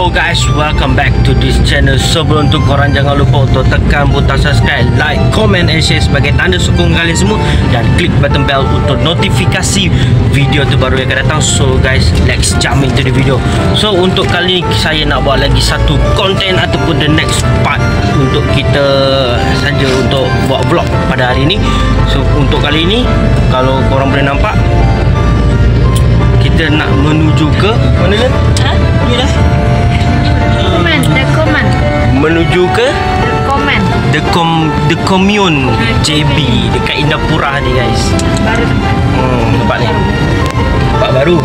So guys, welcome back to this channel. Sebelum tu korang jangan lupa untuk tekan butang subscribe, like, comment and share sebagai tanda sokong kalian semua, dan klik button bell untuk notifikasi video terbaru yang akan datang. So guys, let's jump into the video. So untuk kali ni saya nak buat lagi satu konten ataupun the next part untuk kita saja untuk buat vlog pada hari ni. So untuk kali ni, kalau korang boleh nampak, kita nak menuju ke mana kan? Ni lah. Menuju ke The Commune JB dekat Indapura ni guys. Baru tempat ni. Tempat baru.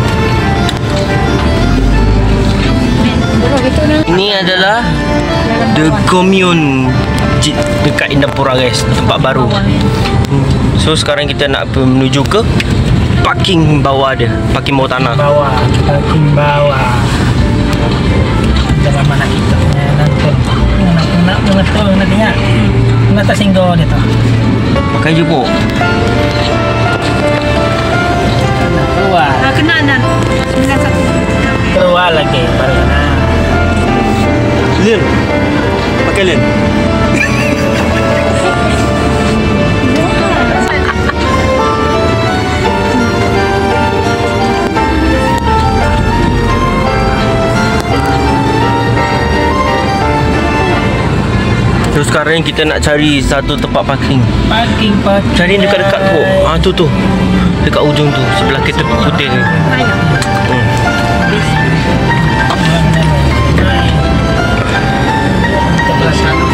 Ini adalah The Commune dekat Indapura guys, tempat baru. So sekarang kita nak menuju ke parking bawah dia, parking bawah tanah. Parking bawah. Dalam mana kita nonton. Nak mengetul nantinya. Nak tersinggung dia tu. Pakai je pok. Keluar. Kena dan 91. Keluar lagi baru kena. Lin. Pakai lin. So sekarang kita nak cari satu tempat parking. Cari dekat-dekat tu. Tu. Dekat ujung tu, sebelah kereta putih ni.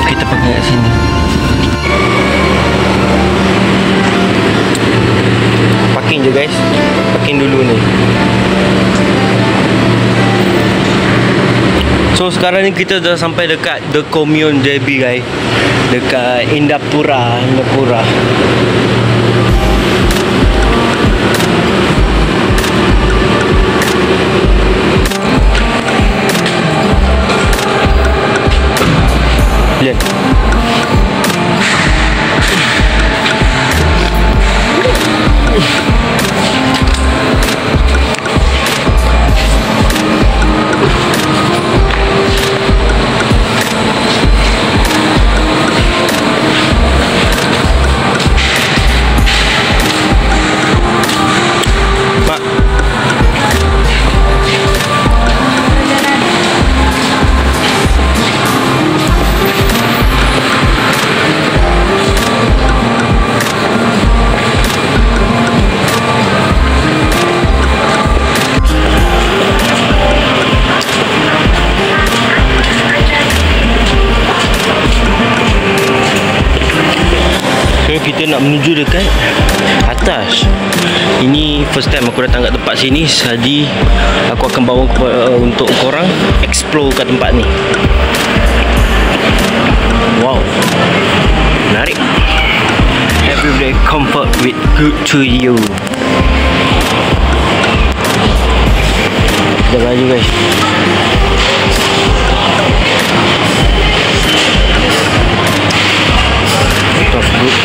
Kita parking kat sini. Parking je guys. Parking dulu ni. So sekarang ni kita dah sampai dekat The Commune JB guys, dekat Indapura. Lihat. Kita nak menuju dekat atas. Ini first time aku datang kat tempat sini. Jadi aku akan bawa untuk korang explore kat tempat ni. Wow, menarik. Everyday comfort with good to you. Kita laju guys. Top good.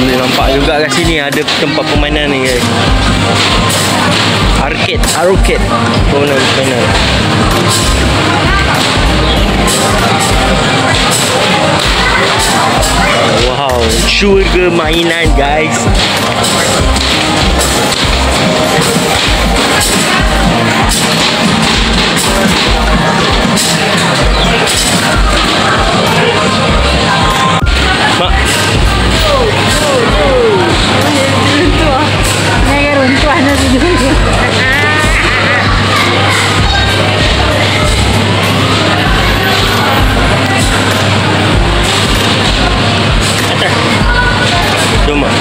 Boleh nampak juga kat sini ada tempat permainan ni guys. Arcade. Permainan. Wow, syurga mainan guys. Mak. Jom mak.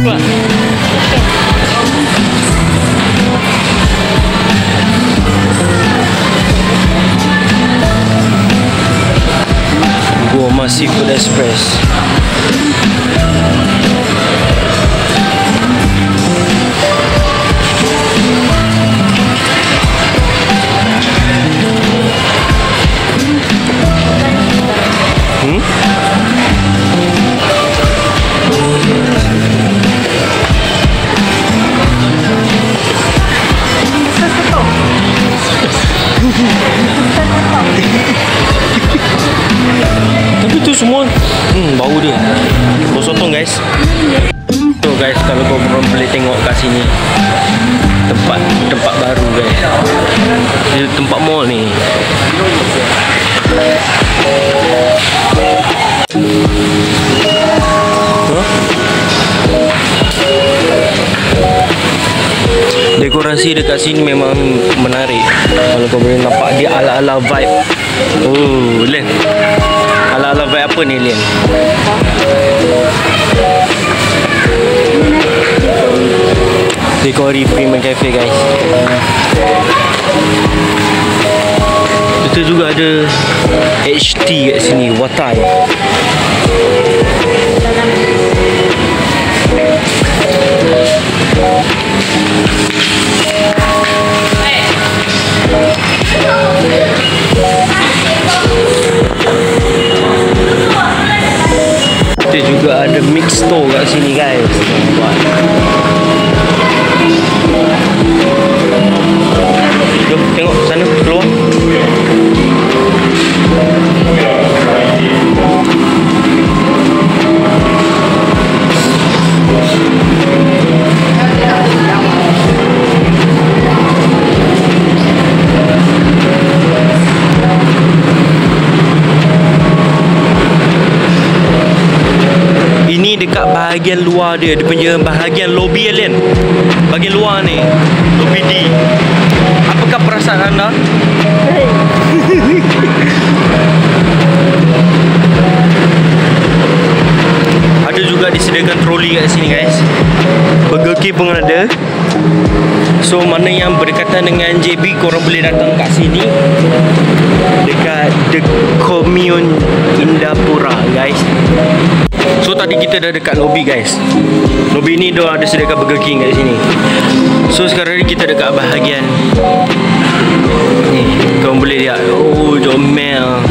Gua Seafood Express. Tapi tu semua bau dia. Bau sotong guys. Tu guys, kalau kau boleh tengok kat sini tempat baru guys. Dia tempat mall ni. Dekorasi dekat sini memang menarik. Kalau kau boleh nampak dia ala-ala vibe. Oh, Len. Ala-ala vibe apa ni, Len? Dekori Premium Cafe guys. Kita juga ada HT kat sini, Watai. Kita juga ada mix store kat sini guys. Jom tengok sana keluar. Ini dekat bahagian luar dia punya bahagian lobby Alien. Bahagian luar ni, lobby D. Apakah perasaan anda? Ada juga disediakan troli kat sini guys. Burger King pun ada. So mana yang berdekatan dengan JB, korang boleh datang kat sini. Dekat The Commune Indapura guys. So tadi kita dah dekat lobby guys. Lobby ni dia ada sediakan Burger King kat sini. So sekarang ni kita dekat bahagian ni. Korang boleh lihat. Oh, jomel.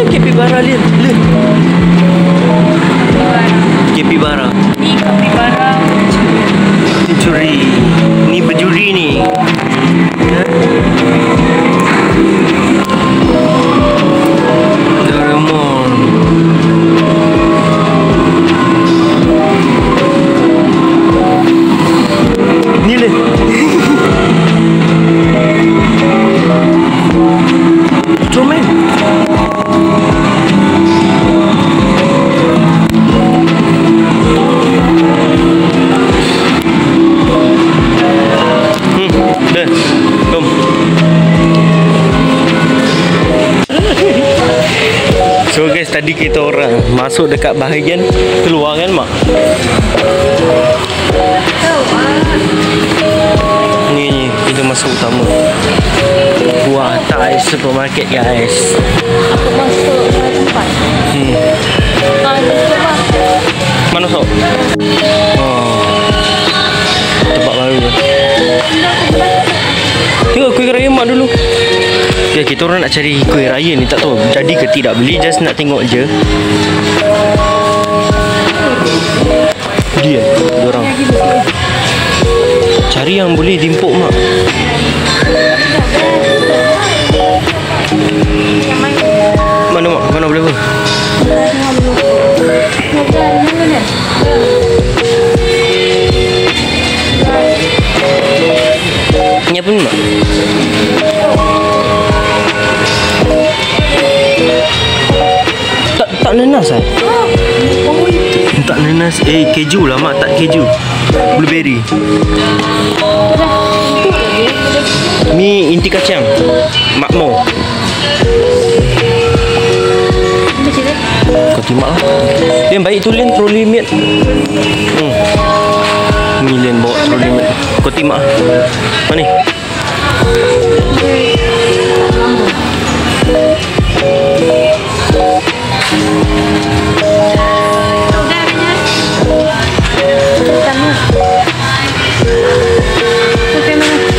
Capybara Lin. Capybara. Ni capybara Pencuri. Ni berjuri ni. Doraemon. Ni Lin. Ultraman. Jom. So guys, tadi kita orang masuk dekat bahagian keluar kan mak? Ni kita masuk utama. Wah, Thai supermarket guys. aku masuk tempat. Mana sok? Oh, tempat baru. Tengok kuih raya mak dulu. Ya, kita orang nak cari kuih raya ni, tak tahu jadi ke tidak. Beli just nak tengok je. Dia orang cari yang boleh diimport mak. Mana mak? Mana boleh apa? Ni apa ni mak? Tak nanas eh? Tak nanas. Keju lah mak, tak keju. Blueberry. Mi inti kacang makmur. Kau timak lah. Lin baik tu Lin, trolley mat. Ni Lin bawa trolley mat. Kau timak lah. Mana ni?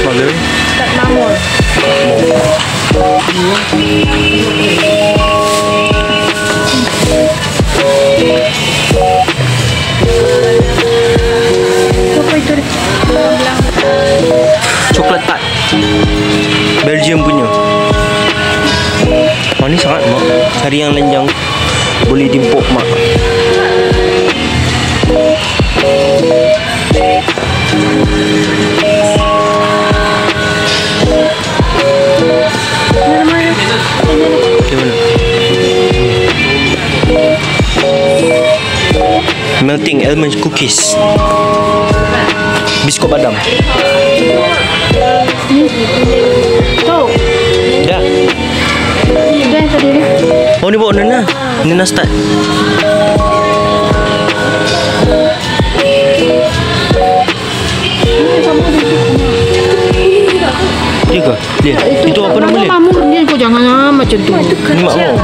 Mana? Tak mamul. Apa itu? Coklat tart Belgium punya. Manis sangat mak. Cari yang lain yang boleh diimport mak. Okay, mana? Melting almond cookies. Biskut badam. Tuh. Dah. Itu yang tadi ni. Oh ni bawa Nana. Nana start. Dia ke? Dia. Itu apa nama dia? Mamur dia kau jangan macam tu. Ni mak mau.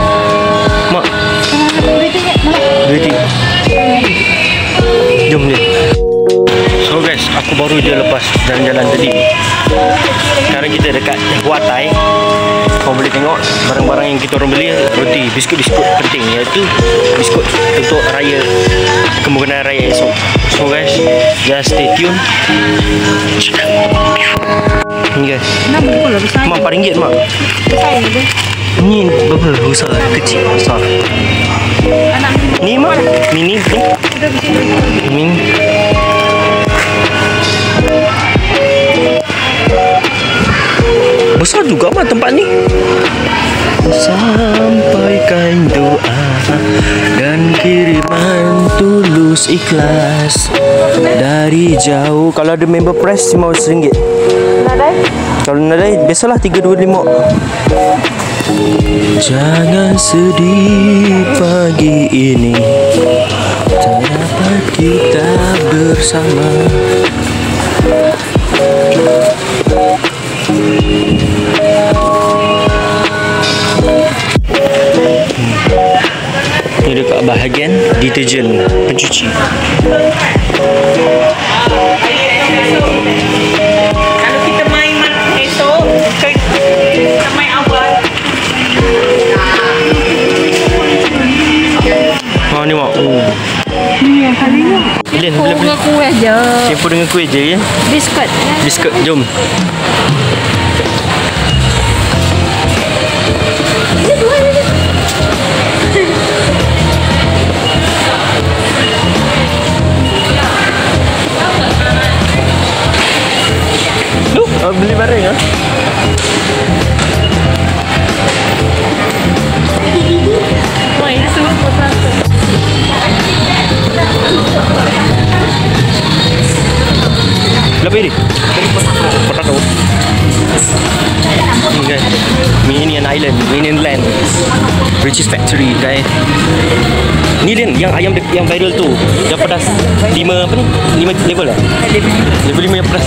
Mak. Berhenti. Jom dia. So guys, aku baru je lepas jalan-jalan tadi. Sekarang kita dekat Huatai. Kau boleh tengok barang-barang yang kita orang beli. Roti, biskut-biskut penting, iaitu biskut untuk raya, kemungkinan raya esok. So guys, just stay tune. Ni guys, Kenapa kau lah besar? mak RM4 mak. Besar ni dia. Ni berapa besar? Kecil besar. Anak Ni mak, mini ni. kita di sini. Mini. Besar juga mak tempat ni. Sampaikan doa dan kiriman tulus ikhlas dari jauh. Kalau ada member press RM15. Nadai? Kalau nadai biasalah 325. Jangan sedih pagi ini, tak dapat kita bersama. Ini dekat bahagian deterjen pencuci. Kalau kita main esok, kita main awal. Oh ni mak. Ni yang kali ni. Len, Kau boleh dengan kuih je. Campur dengan kuih je ya. Biskut. Biskut, jom. Beli barang ah. Oh, ini semua potong. Berapa ini? Potato. Ni guys, Minion Island, Minion Land, Richie's Factory guys. Ni Din, yang ayam yang viral tu, yang pedas 5 apa ni? 5 level lah. Level 5 yang pedas.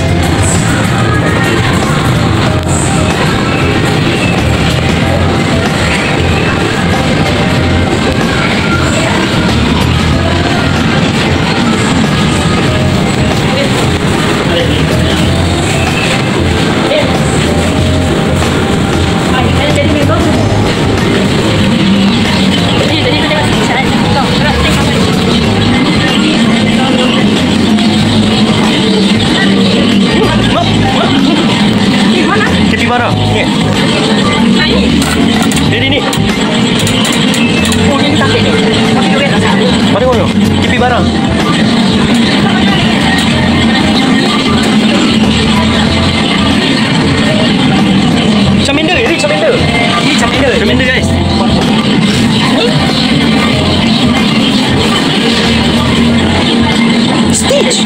Mana? Ni. Ni. Oh, ni sakit ni. Tapi duit tak sakit. Mari mana? Kipi barang. Camender, ini camender. Ini camender. Camender guys. Stitch.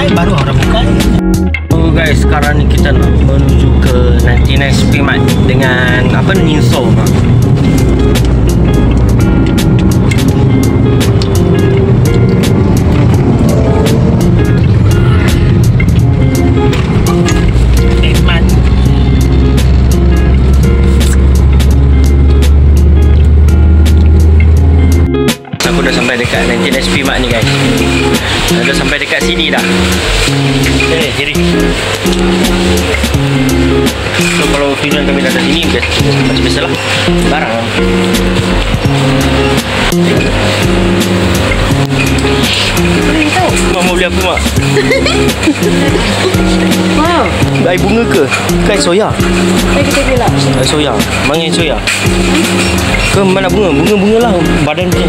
Baru orang buka. So guys, sekarang ni kita nak menuju ke 99 Speedmart dengan apa Ninso. Aku dah sampai dekat 99 Speedmart ni guys. Dah sampai dekat sini dah. Kiri. So kalau tujuan kami datang sini macam biasalah, barang. Mak mau beli apa mak? Wow. Air bunga ke? Air soya? Air kita beli lah. Air soya. Mana air soya? Ke mana bunga? Bunga-bunga lah badan ni.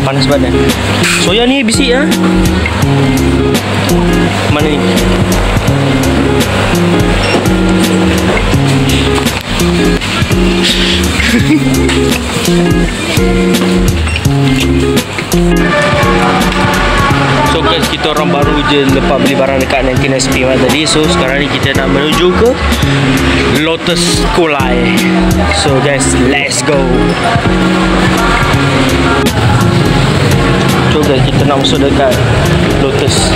Panas badan. Soya ni bisik ah. Mana ni? So guys, kita orang baru je lepas beli barang dekat 99 Speedmart tadi. So sekarang ni kita nak menuju ke Lotus Kulai. So guys, let's go. So guys, kita nak masuk dekat Lotus.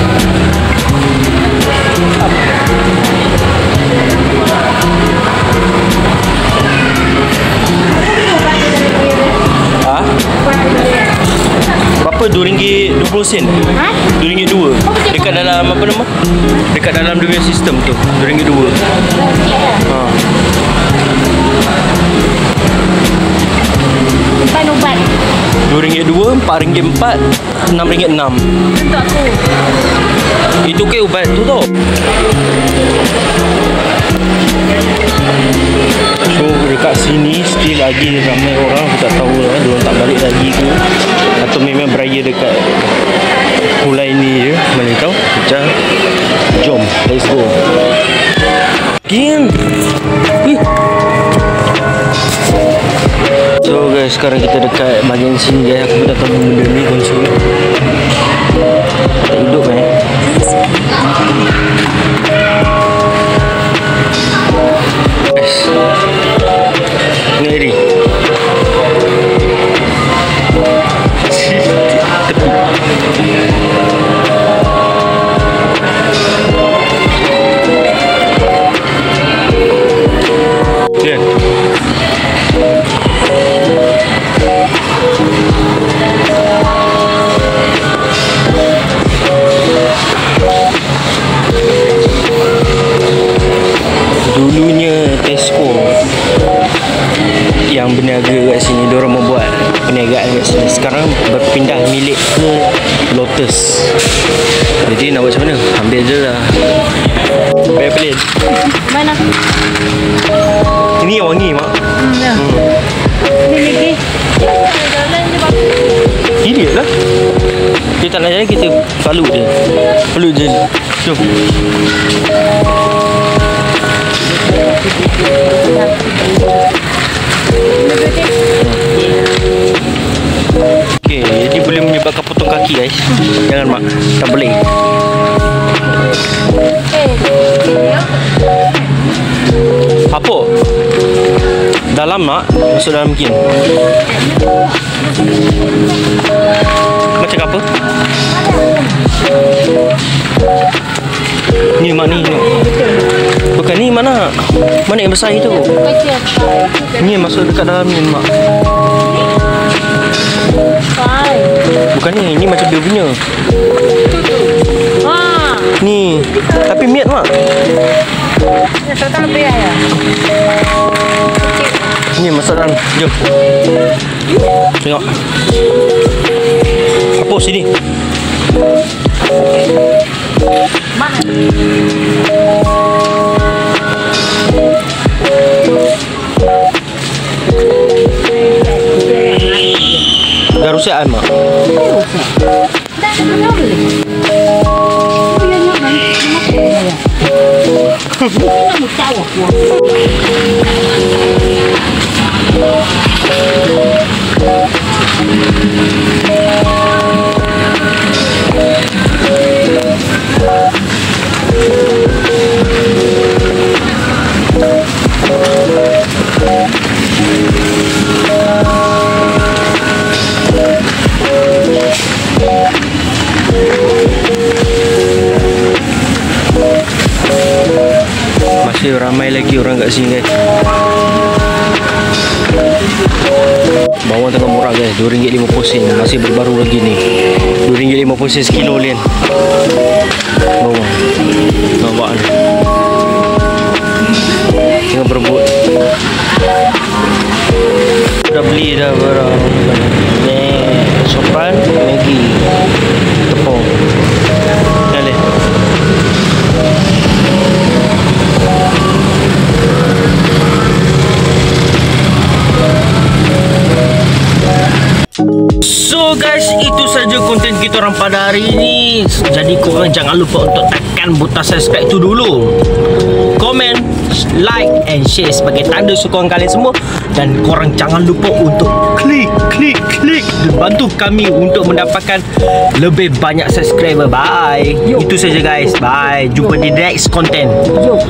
Ha? Berapa? RM2.20? Ha? RM2.2. Dekat dalam apa nama? Dekat dalam dia punya sistem tu. RM2.2. Ha. Ubat-ubat. RM2.2, RM4, RM4, RM6. Untuk aku. Itu ke ubat tu tau. So dekat sini still lagi ramai orang. Aku tak tahu lah diorang tak balik lagi ke atau memang beraya dekat Kulai ni je. Mana tahu. Macam jom, let's go. Kim. So guys, sekarang kita dekat bahagian sini guys. Aku dah tahu benda ni konsol. Tak hidup Ngeri. Dulunya Tesco yang berniaga kat sini, diorang membuat perniagaan kat sini. Sekarang berpindah milik ke Lotus. Jadi nak buat macam mana? Ambil je lah. Bayar pelin. Mana? Ini yang wangi mak. Ya. Ini lagi. Jalan je bagus. Idiot lah. Kita tak nak jalan, kita follow je. Follow je. Jom. Okay, jadi boleh menyebabkan potong kaki guys. Jangan mak, tak boleh. Apa? Dalam mak, masuk dalam mungkin. Macam apa? Ni mak ni. Bukan ni mana? Mana yang besar itu? Ni yang masuk dekat dalam ni mak. Bukan ni macam dia punya. Ni. Tapi miat mak. Total berapa ya? Ni masuk dalam. Jom. Tengok. Apa sini? Mana? Dah rusak mak. Dah nak beli. Oh ya nyaman. Kamu tahu aku. Masih ramai lagi orang kat sini guys. Bawang tengah murah guys, RM2.50. Masih baru lagi ni. RM2.50 sekilo lian. Bawang. Nampak ni. Tengah berebut. Dah beli dah barang. Ni Sopran, Maggi, tepung. Boleh. So guys, itu saja konten kita orang pada hari ini. Jadi korang jangan lupa untuk tekan butang subscribe tu dulu, komen, like and share sebagai tanda sokongan kalian semua. Dan korang jangan lupa untuk klik dan bantu kami untuk mendapatkan lebih banyak subscriber. Bye. Itu saja guys. Bye. Jumpa di next konten. Yo.